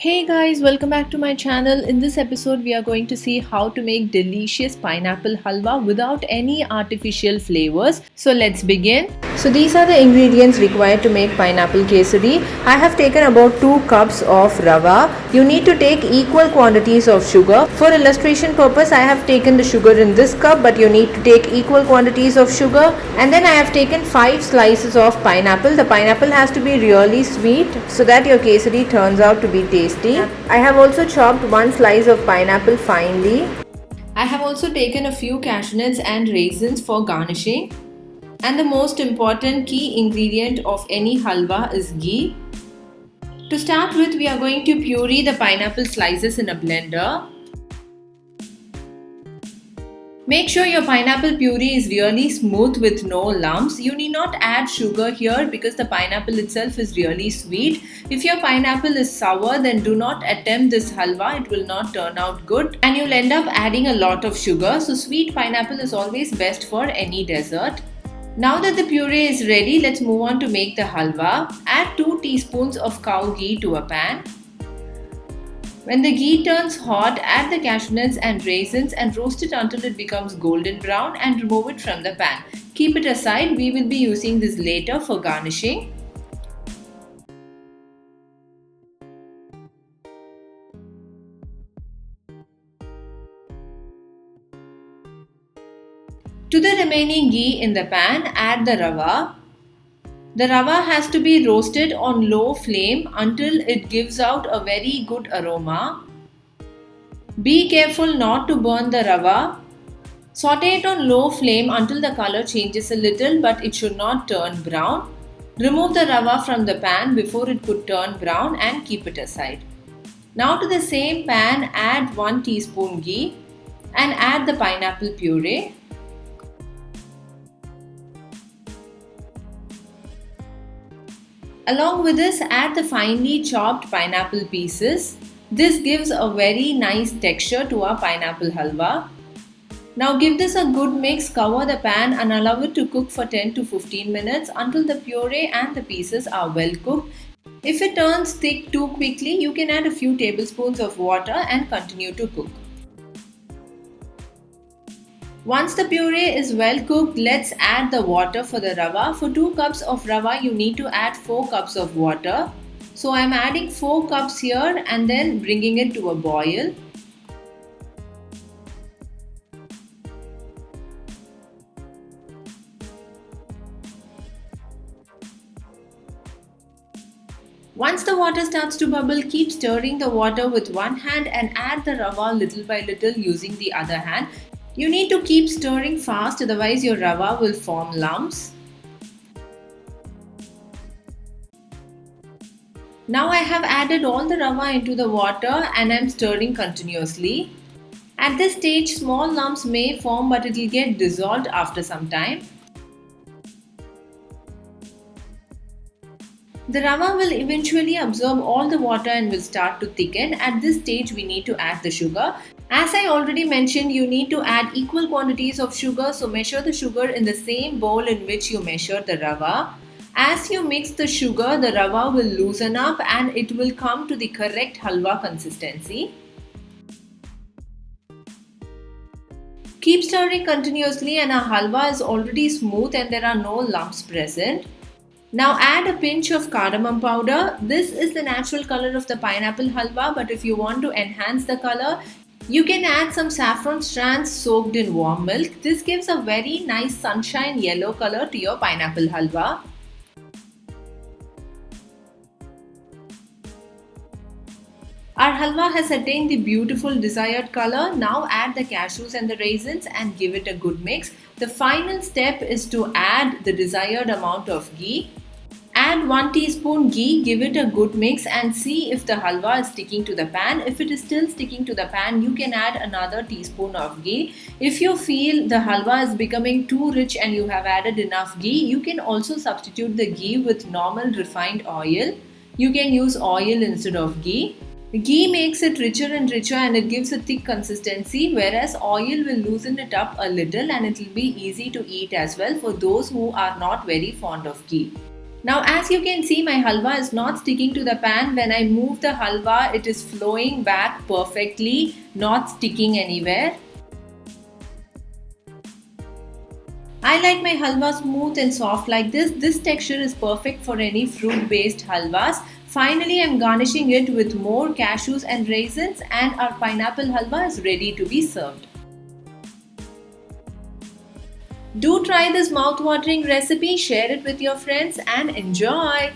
Hey guys, welcome back to my channel. In this episode, we are going to see how to make delicious pineapple halwa without any artificial flavors. So let's begin. So these are the ingredients required to make pineapple kesari. I have taken about 2 cups of rava. You need to take equal quantities of sugar. For illustration purpose, I have taken the sugar in this cup, but you need to take equal quantities of sugar. And then I have taken 5 slices of pineapple. The pineapple has to be really sweet so that your kesari turns out to be tasty. I have also chopped 1 slice of pineapple finely. I have also taken a few cashew nuts and raisins for garnishing. And the most important key ingredient of any halwa is ghee. To start with, we are going to puree the pineapple slices in a blender. Make sure your pineapple puree is really smooth with no lumps. You need not add sugar here because the pineapple itself is really sweet. If your pineapple is sour, then do not attempt this halwa. It will not turn out good and you'll end up adding a lot of sugar. So sweet pineapple is always best for any dessert. Now that the puree is ready, let's move on to make the halwa. Add 2 teaspoons of cow ghee to a pan. When the ghee turns hot, add the cashew nuts and raisins and roast it until it becomes golden brown and remove it from the pan. Keep it aside, we will be using this later for garnishing. To the remaining ghee in the pan, add the rava. The rava has to be roasted on low flame until it gives out a very good aroma. Be careful not to burn the rava. Saute it on low flame until the color changes a little, but it should not turn brown. Remove the rava from the pan before it could turn brown and keep it aside. Now to the same pan, add 1 teaspoon ghee and add the pineapple puree. Along with this, add the finely chopped pineapple pieces. This gives a very nice texture to our pineapple halwa. Now give this a good mix, cover the pan and allow it to cook for 10 to 15 minutes until the puree and the pieces are well cooked. If it turns thick too quickly, you can add a few tablespoons of water and continue to cook. Once the puree is well cooked, let's add the water for the rava. For 2 cups of rava, you need to add 4 cups of water. So I am adding 4 cups here and then bringing it to a boil. Once the water starts to bubble, keep stirring the water with one hand and add the rava little by little using the other hand. You need to keep stirring fast, otherwise your rava will form lumps. Now I have added all the rava into the water and I am stirring continuously. At this stage, small lumps may form, but it will get dissolved after some time. The rava will eventually absorb all the water and will start to thicken. At this stage, we need to add the sugar. As I already mentioned, you need to add equal quantities of sugar, so measure the sugar in the same bowl in which you measure the rava. As you mix the sugar, the rava will loosen up and it will come to the correct halwa consistency. Keep stirring continuously and our halwa is already smooth and there are no lumps present. Now add a pinch of cardamom powder. This is the natural color of the pineapple halwa, but if you want to enhance the color, you can add some saffron strands soaked in warm milk. This gives a very nice sunshine yellow color to your pineapple halwa. Our halwa has attained the beautiful desired color. Now add the cashews and the raisins and give it a good mix. The final step is to add the desired amount of ghee. Add 1 teaspoon ghee, give it a good mix and see if the halwa is sticking to the pan. If it is still sticking to the pan, you can add another teaspoon of ghee. If you feel the halwa is becoming too rich and you have added enough ghee, you can also substitute the ghee with normal refined oil. You can use oil instead of ghee. Ghee makes it richer and richer and it gives a thick consistency, whereas oil will loosen it up a little and it will be easy to eat as well for those who are not very fond of ghee. Now as you can see, my halwa is not sticking to the pan. When I move the halwa, it is flowing back perfectly, not sticking anywhere. I like my halwa smooth and soft like this. This texture is perfect for any fruit-based halwas. Finally, I am garnishing it with more cashews and raisins, and our pineapple halwa is ready to be served. Do try this mouth-watering recipe, share it with your friends and enjoy!